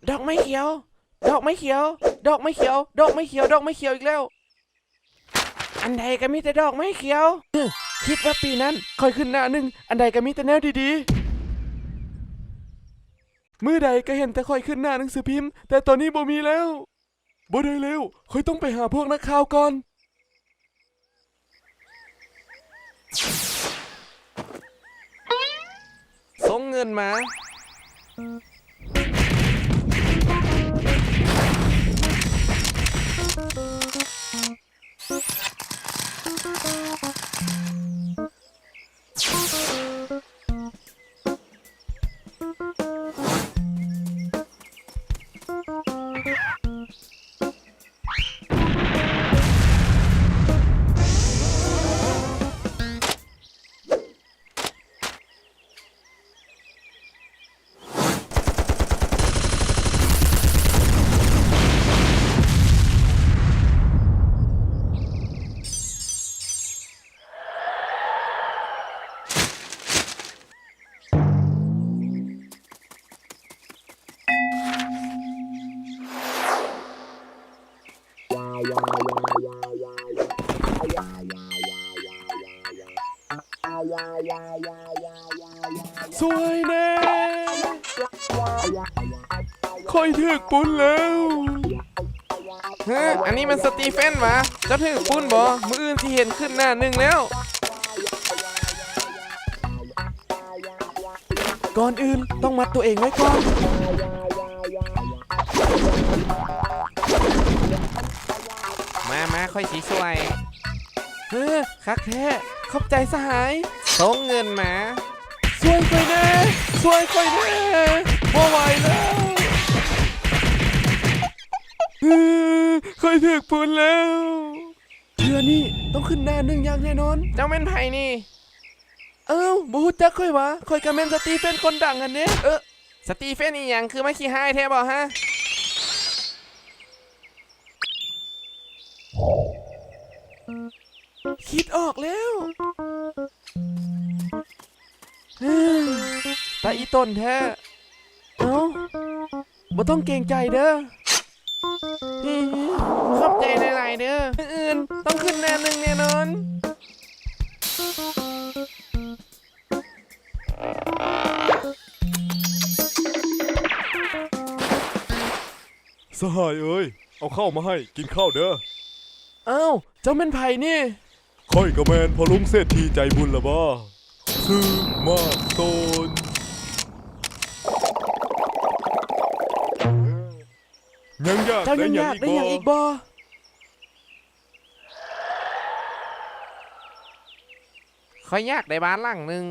ดอกไม้เขียวดอกไม้เขียวดอกไม้เขียวดอกไม้เขียวดอกไม้เขียวอีกแล้วอันใดก็มีแต่ดอกไม้เขียวคิดว่าปีนั้นค่อยขึ้นหน้าหนึ่งอันใดก็มีแต่แนวดีๆมื้อใดก็เห็นแต่ค่อยขึ้นหน้าหนังสือพิมพ์แต่ตอนนี้บ่มีแล้วบ่ได้แล้วค่อยต้องไปหาพวกนักข่าวก่อนส่งเงินมาสวยแน่ค่อยถึกปุ้นแล้วอันนี้มันสตีเฟนวะจะถึกปุ้นบ่มืออื่นที่เห็นขึ้นหน้าหนึ่งแล้วก่อนอื่นต้องมัดตัวเองไว้ก่อนมาค่อยสีสวยคักแท้ขอบใจสหายส่งเงินมาสวยค่อยแน่สวยค่อยแน่บ่ไหวแล้วค่อยถึกปุ้นแล้วเดือนนี้ต้องขึ้นหน้าหนึ่งอย่างแน่นอนเจ้าแม่นไผ่นี่บ่ฮู้จักค่อยวะค่อยก็แม่นสตีเฟนคนดังอันนี้สตีเฟนอีหยังคือมาขี้หายแท้บ่ฮะคิดออกแล้วตาอีต้นแท้บ่ต้องเกรงใจเด้อขอบใจหลายๆเด้ออื่นต้องขึ้นแน่หนึ่งแน่นอนสหายเอ้ยเอาข้าวมาให้กินข้าวเด้อเจ้าเป็นไผ่นี่ค่อยกระแมนพอลุงเศรษฐีใจบุญละบ้าซื้อมาโตนยังอยากได้ยังอีกบ่ค่อยอยากได้บ้านหลังหนึ่ง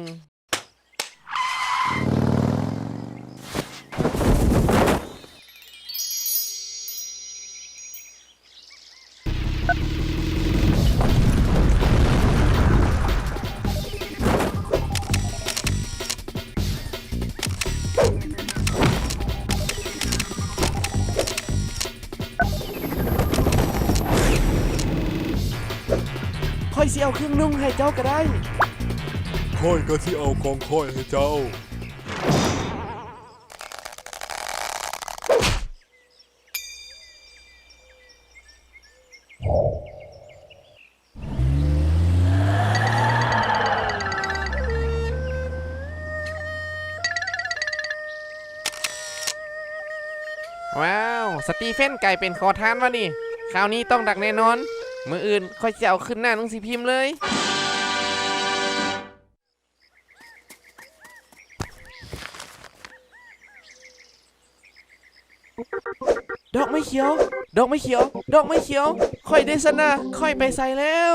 ค่อยสิเอาเครื่องนุ่งให้เจ้าก็ได้ค่อยก็สิเอาของค่อยให้เจ้าว้าวสตีเฟนไก่เป็นขอทานวะนี่คราวนี้ต้องดักแน่นอนมืออื่นค่อยจะเอาขึ้นหน้าหนังสือพิมพ์เลยดอกไม้เขียวดอกไม้เขียวดอกไม้เขียวค่อยได้สนะค่อยไปใส่แล้ว